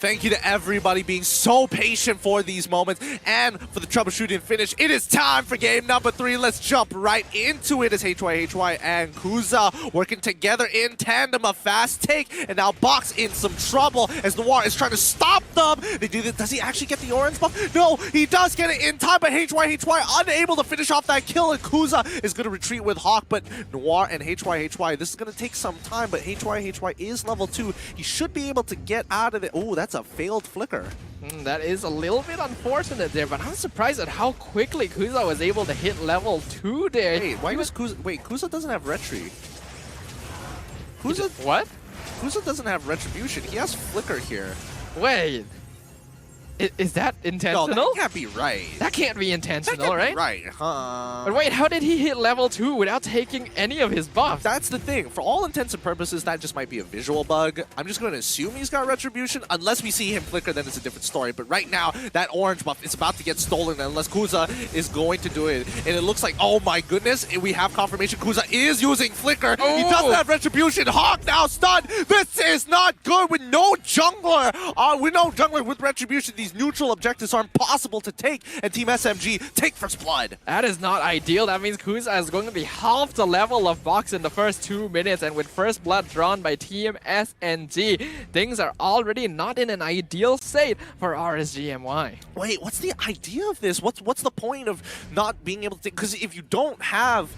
Thank you to everybody being so patient for these moments and for the troubleshooting finish. It is time for game number 3. Let's jump right into it as HY and Kuza working together in tandem. A fast take, and now Box in some trouble as Noir is trying to stop them. They do this. Does he actually get the orange buff? No, he does get it in time, but HY unable to finish off that kill, and Kuza is going to retreat with Hawk, but Noir and HY, this is going to take some time, but HY is level 2. He should be able to get out of it. Oh, that's a failed flicker. That is a little bit unfortunate there, but I'm surprised at how quickly Kuza was able to hit level 2 there. Wait, why was Kuza? Wait, Kuza doesn't have retry. Kuza what? Kuza doesn't have retribution. He has flicker here. Wait. Is that intentional? No, that can't be right. That can't be intentional, that can't right? Be right, huh? But wait, how did he hit level 2 without taking any of his buffs? That's the thing. For all intents and purposes, that just might be a visual bug. I'm just going to assume he's got retribution. Unless we see him flicker, then it's a different story. But right now, that orange buff is about to get stolen unless Kuza is going to do it. And it looks like, oh my goodness, we have confirmation Kuza is using flicker. Oh. He doesn't have retribution. Hawk now stunned. This is not good with no jungler. With no jungler with retribution, these neutral objectives are impossible to take, and Team SMG take first blood. That is not ideal. That means Kuza is going to be half the level of Box in the first 2 minutes, and with first blood drawn by Team SNG, things are already not in an ideal state for RSG. Wait, what's the idea of this? What's the point of not being able to take? Because if you don't have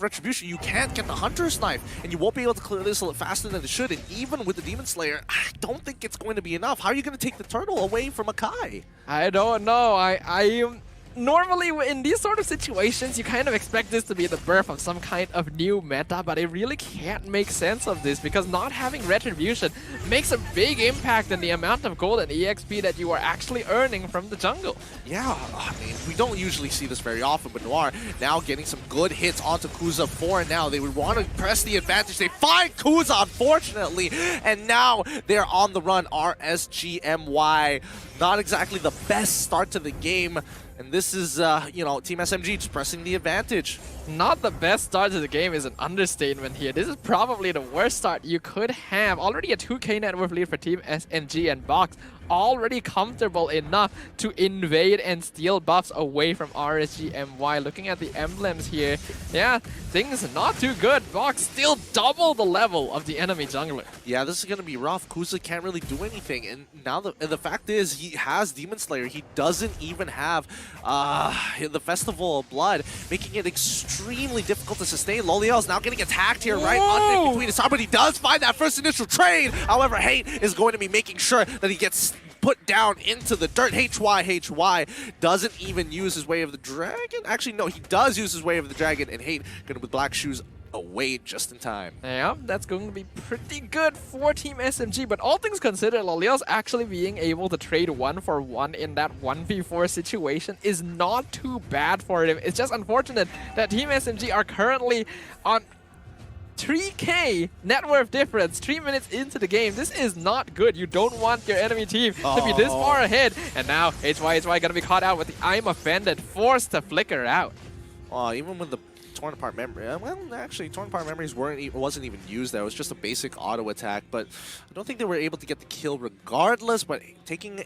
retribution, you can't get the Hunter's Knife, and you won't be able to clear this a little faster than it should. And even with the Demon Slayer, I don't think it's going to be enough. How are you going to take the turtle away from Akai? I don't know. Normally, in these sort of situations, you kind of expect this to be the birth of some kind of new meta, but I really can't make sense of this because not having retribution makes a big impact in the amount of gold and EXP that you are actually earning from the jungle. Yeah, I mean, we don't usually see this very often, but Noir now getting some good hits onto Kuza 4, and now they would want to press the advantage. They find Kuza, unfortunately, and now they're on the run. RSG, not exactly the best start to the game. And this is, you know, Team SMG just pressing the advantage. Not the best start to the game is an understatement here. This is probably the worst start you could have. Already a 2k net worth lead for Team SMG, and Box already comfortable enough to invade and steal buffs away from RSG. Looking at the emblems here, yeah, things not too good. Box still double the level of the enemy jungler. Yeah, this is going to be rough. Kuza can't really do anything. And now the fact is he has Demon Slayer. He doesn't even have the Festival of Blood, making it extremely difficult to sustain. Loliel is now getting attacked here right on between his side, but he does find that first initial trade. However, Hate is going to be making sure that he gets put down into the dirt. HY doesn't even use his Way of the Dragon. Actually, no, he does use his Way of the Dragon, and Hate going to with Black Shoes away just in time. Yeah, that's going to be pretty good for Team SMG, but all things considered, Loliel's actually being able to trade 1-for-1 in that 1v4 situation is not too bad for him. It's just unfortunate that Team SMG are currently on 3k net worth difference 3 minutes into the game. This is not good. You don't want your enemy team to be this far ahead. And now HY gonna be caught out with the I'm Offended, forced to flicker out. Even with the torn apart memory, well, actually, torn apart memories wasn't even used there. It was just a basic auto attack, but I don't think they were able to get the kill regardless. But taking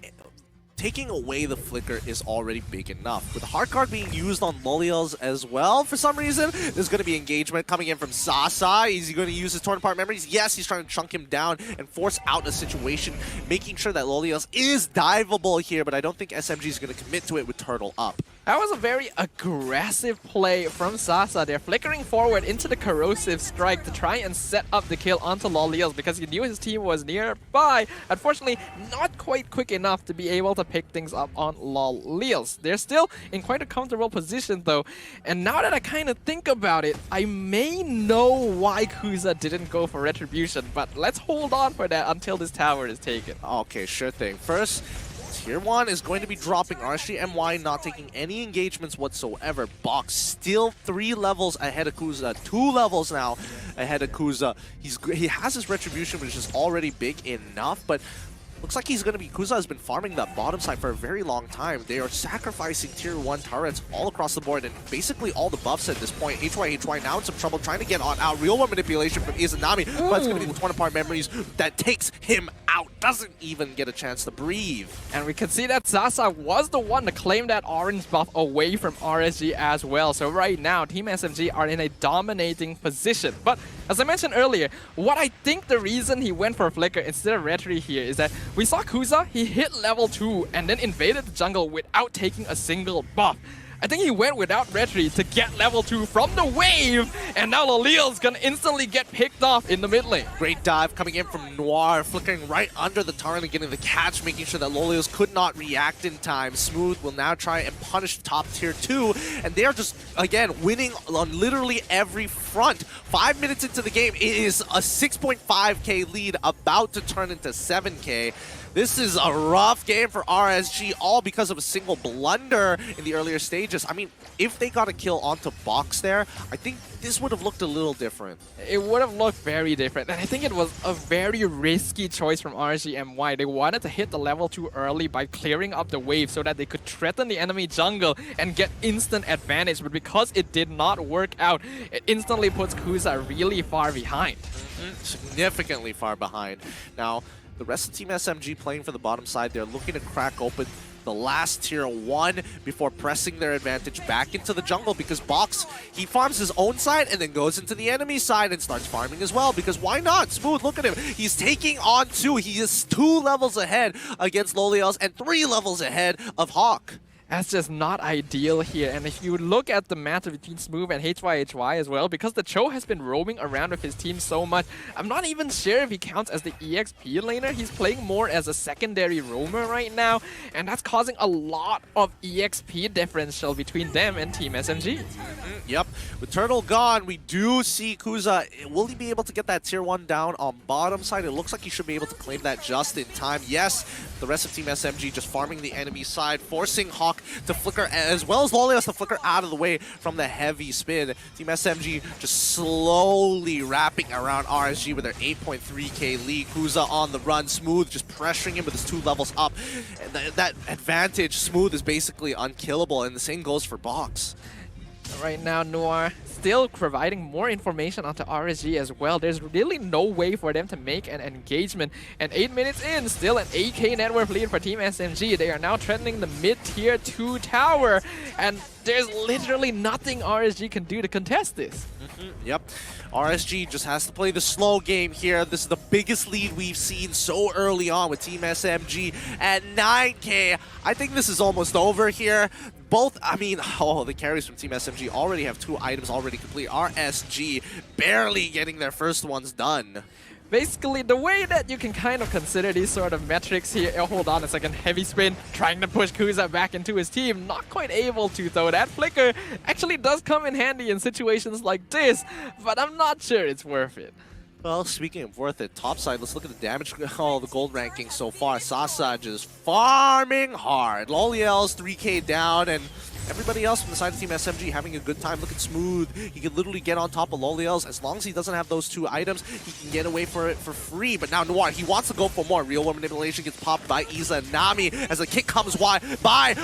away the flicker is already big enough. With the hard card being used on Loliel's as well, for some reason, there's going to be engagement coming in from Sasa. Is he going to use his torn apart memories? Yes, he's trying to chunk him down and force out a situation, making sure that Loliel's is diveable here, but I don't think SMG is going to commit to it with Turtle up. That was a very aggressive play from Sasa. They're flickering forward into the corrosive strike to try and set up the kill onto Loliel's because he knew his team was nearby. Unfortunately, not quite quick enough to be able to pick things up on Loliel's. They're still in quite a comfortable position though. And now that I kind of think about it, I may know why Kuza didn't go for retribution, but let's hold on for that until this tower is taken. Okay, sure thing. First, Tier 1 is going to be dropping. RSG not taking any engagements whatsoever. Box still 3 levels ahead of Kuza. 2 levels now ahead of Kuza. He has his retribution, which is already big enough, but looks like he's going to be... Kuza has been farming that bottom side for a very long time. They are sacrificing Tier 1 turrets all across the board and basically all the buffs at this point. HY now in some trouble trying to get on out. Real one manipulation from Izanami, but it's going to be the torn apart memories that takes him out. doesn't even get a chance to breathe. And we can see that Zaza was the one to claim that orange buff away from RSG as well. So right now, Team SMG are in a dominating position. But as I mentioned earlier, what I think the reason he went for Flicker instead of Retry here is that we saw Kuza, he hit level 2 and then invaded the jungle without taking a single buff. I think he went without Retry to get level 2 from the wave, and now Loliel's gonna instantly get picked off in the mid lane. Great dive coming in from Noir, flickering right under the turret and getting the catch, making sure that Lolios could not react in time. Smooth will now try and punish top tier 2, and they are just, again, winning on literally every front. 5 minutes into the game, it is a 6.5k lead about to turn into 7k. This is a rough game for RSG, all because of a single blunder in the earlier stages. I mean, if they got a kill onto Box there, I think this would have looked a little different. It would have looked very different, and I think it was a very risky choice from RSG and why. They wanted to hit the level 2 early by clearing up the wave so that they could threaten the enemy jungle and get instant advantage, but because it did not work out, it instantly puts Kuza really far behind. Significantly far behind. Now, the rest of Team SMG playing for the bottom side, they're looking to crack open the last tier 1 before pressing their advantage back into the jungle, because Box, he farms his own side and then goes into the enemy side and starts farming as well, because why not? Smooth, look at him. He's taking on 2. He is 2 levels ahead against Lolios and 3 levels ahead of Hawk. That's just not ideal here. And if you look at the match between Smooth and HYHY as well, because the Cho has been roaming around with his team so much, I'm not even sure if he counts as the EXP laner. He's playing more as a secondary roamer right now, and that's causing a lot of EXP differential between them and Team SMG. Yep. With Turtle gone, we do see Kuza. Will he be able to get that tier 1 down on bottom side? It looks like he should be able to claim that just in time. Yes, the rest of Team SMG just farming the enemy side, forcing Hawk to flicker, as well as Lolios to flicker out of the way from the heavy spin. Team SMG just slowly wrapping around RSG with their 8.3k lead. Kuza on the run, Smooth just pressuring him with his 2 levels up. And that advantage, Smooth is basically unkillable, and the same goes for Box. Right now, Noir still providing more information onto RSG as well. There's really no way for them to make an engagement. And 8 minutes in, still an 8k net worth lead for Team SMG. They are now threatening the mid-tier 2 tower. And there's literally nothing RSG can do to contest this. Yep. RSG just has to play the slow game here. This is the biggest lead we've seen so early on with Team SMG at 9k. I think this is almost over here. Both, I mean, the carries from Team SMG already have 2 items already complete. RSG barely getting their first ones done. Basically, the way that you can kind of consider these sort of metrics here, hold on a second, heavy spin, trying to push Kuza back into his team, not quite able to though. That flicker actually does come in handy in situations like this, but I'm not sure it's worth it. Well, speaking of worth it, topside, let's look at the damage, the gold ranking so far. Sasa just farming hard. Loliel's 3k down, and everybody else from the side of Team SMG having a good time. Look at Smooth. He can literally get on top of Loliel's. As long as he doesn't have those 2 items, he can get away for it for free. But now Noir, he wants to go for more. Real World Manipulation gets popped by Izanami as the kick comes by.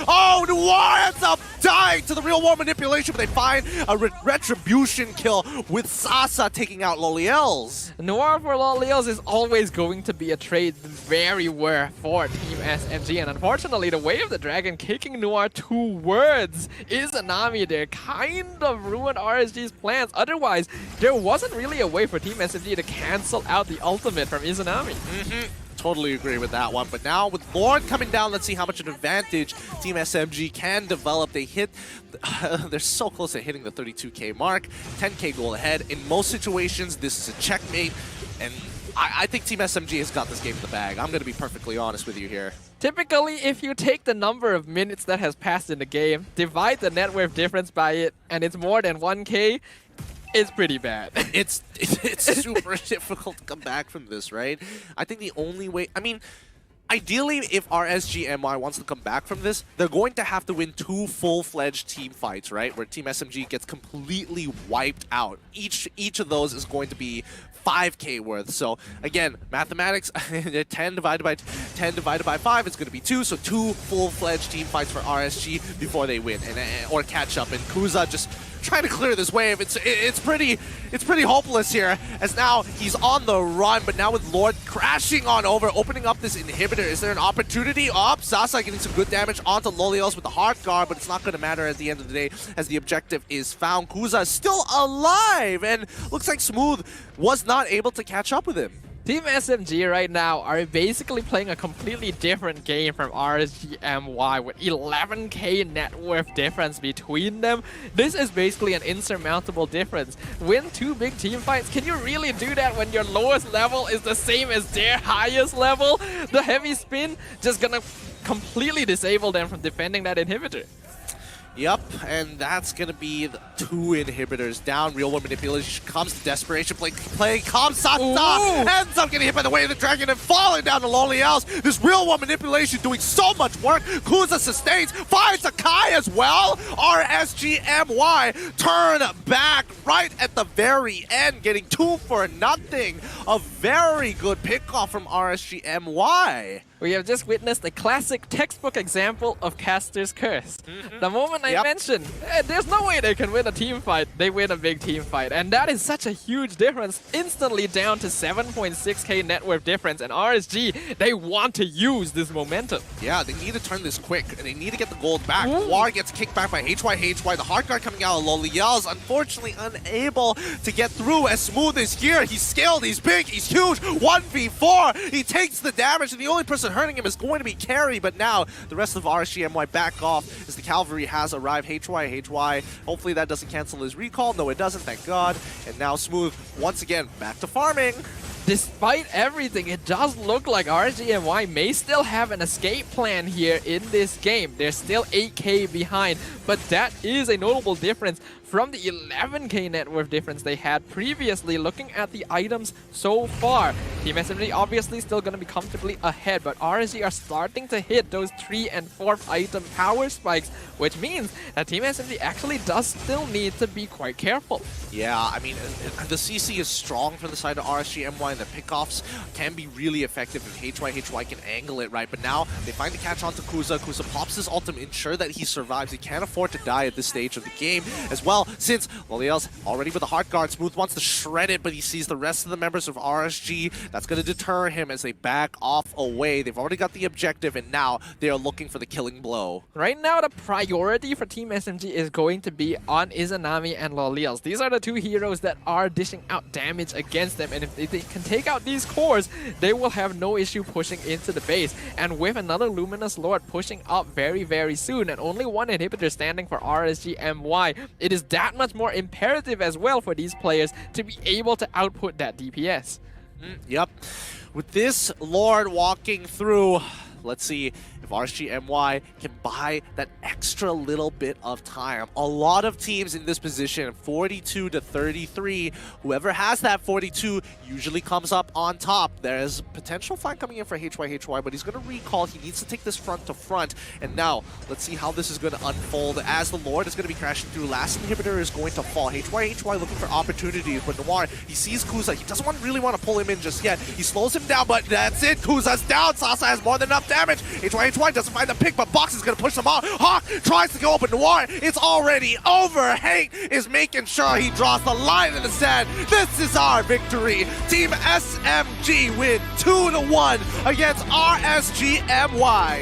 Oh, Noir ends up dying to the Real World Manipulation, but they find a retribution kill with Sasa taking out Loliel's. Noir for Loliel's is always going to be a trade very rare for Team SMG, and unfortunately the Way of the Dragon kicking Noir towards Izanami there kind of ruined RSG's plans. Otherwise, there wasn't really a way for Team SMG to cancel out the ultimate from Izanami. Totally agree with that one. But now with Lord coming down, let's see how much an advantage Team SMG can develop. They hit, they're so close to hitting the 32k mark, 10k goal ahead. In most situations, this is a checkmate, and I think Team SMG has got this game in the bag. I'm going to be perfectly honest with you here. Typically, if you take the number of minutes that has passed in the game, divide the net worth difference by it, and it's more than 1k, it's pretty bad. It's super difficult to come back from this, right? I think the only way, I mean, ideally, if RSG MY wants to come back from this, they're going to have to win 2 full-fledged team fights, right? Where Team SMG gets completely wiped out. Each of those is going to be 5k worth. So again, mathematics, 10 divided by 5 is going to be 2. So 2 full-fledged team fights for RSG before they win or catch up. And Kuza just trying to clear this wave. It's pretty hopeless here, as now he's on the run, but now with Lord crashing on over, opening up this inhibitor. Is there an opportunity? Sasa getting some good damage onto Lolios with the hard guard, but it's not going to matter at the end of the day as the objective is found. Kuza is still alive, and looks like Smooth was not able to catch up with him. Team SMG right now are basically playing a completely different game from RSG MY with 11k net worth difference between them. This is basically an insurmountable difference. Win 2 big team fights, can you really do that when your lowest level is the same as their highest level? The heavy spin just gonna completely disable them from defending that inhibitor. Yep, and that's going to be the 2 inhibitors down. Real world manipulation comes to desperation. Playing Kamsata ends up getting hit by the way of the dragon and falling down to Lolios. This real world manipulation doing so much work. Kuza sustains, finds a Kai as well. RSGMY turn back right at the very end, getting 2 for nothing. A very good pickoff from RSGMY. We have just witnessed a classic textbook example of Caster's curse. The moment I mentioned, there's no way they can win a team fight, they win a big team fight. And that is such a huge difference, instantly down to 7.6k net worth difference. And RSG, they want to use this momentum. Yeah, they need to turn this quick, and they need to get the gold back. War gets kicked back by HY. The hard guard coming out of Lolios, unfortunately unable to get through. As Smooth is here, he's skilled, he's big, he's huge. 1v4, he takes the damage, and the only person hurting him is going to be Carry, but now the rest of RSGMY back off as the cavalry has arrived. HY. Hopefully that doesn't cancel his recall. No, it doesn't, thank God. And now Smooth, once again, back to farming. Despite everything, it does look like RSGMY may still have an escape plan here in this game. They're still 8k behind, but that is a notable difference from the 11k net worth difference they had previously. Looking at the items so far, Team SMG obviously still going to be comfortably ahead, but RSG are starting to hit those 3 and 4th item power spikes, which means that Team SMG actually does still need to be quite careful. Yeah, I mean, the CC is strong for the side of RSGMY, and the pickoffs can be really effective if HY can angle it right. But now they find the catch onto Kuza. Kuza pops his ultimate, ensure that he survives. He can't afford to die at this stage of the game as well, since Lolios already with the hard guard. Smooth wants to shred it, but he sees the rest of the members of RSG. That's going to deter him as they back off away. They've already got the objective, and now they are looking for the killing blow. Right now, the priority for Team SMG is going to be on Izanami and Lolios. These are the 2 heroes that are dishing out damage against them, and if they can take out these cores, they will have no issue pushing into the base. And with another Luminous Lord pushing up very, very soon, and only 1 inhibitor standing for RSGMY, it is that much more imperative as well for these players to be able to output that DPS. Yep. With this Lord walking through, let's see if RSGMY can buy that extra little bit of time. A lot of teams in this position, 42 to 33. Whoever has that 42 usually comes up on top. There's potential fight coming in for HY, but he's going to recall. He needs to take this front to front. And now, let's see how this is going to unfold as the Lord is going to be crashing through. Last inhibitor is going to fall. HY looking for opportunities, but Noir, he sees Kuza. He doesn't really want to pull him in just yet. He slows him down, but that's it. Kuza's down. Sasa has more than enough damage. HY doesn't find the pick, but Box is going to push them out. Hawk tries to go open. Noir, it's already over. Hank is making sure he draws the line in the sand. This is our victory. Team SMG win 2-1 against RSGMY.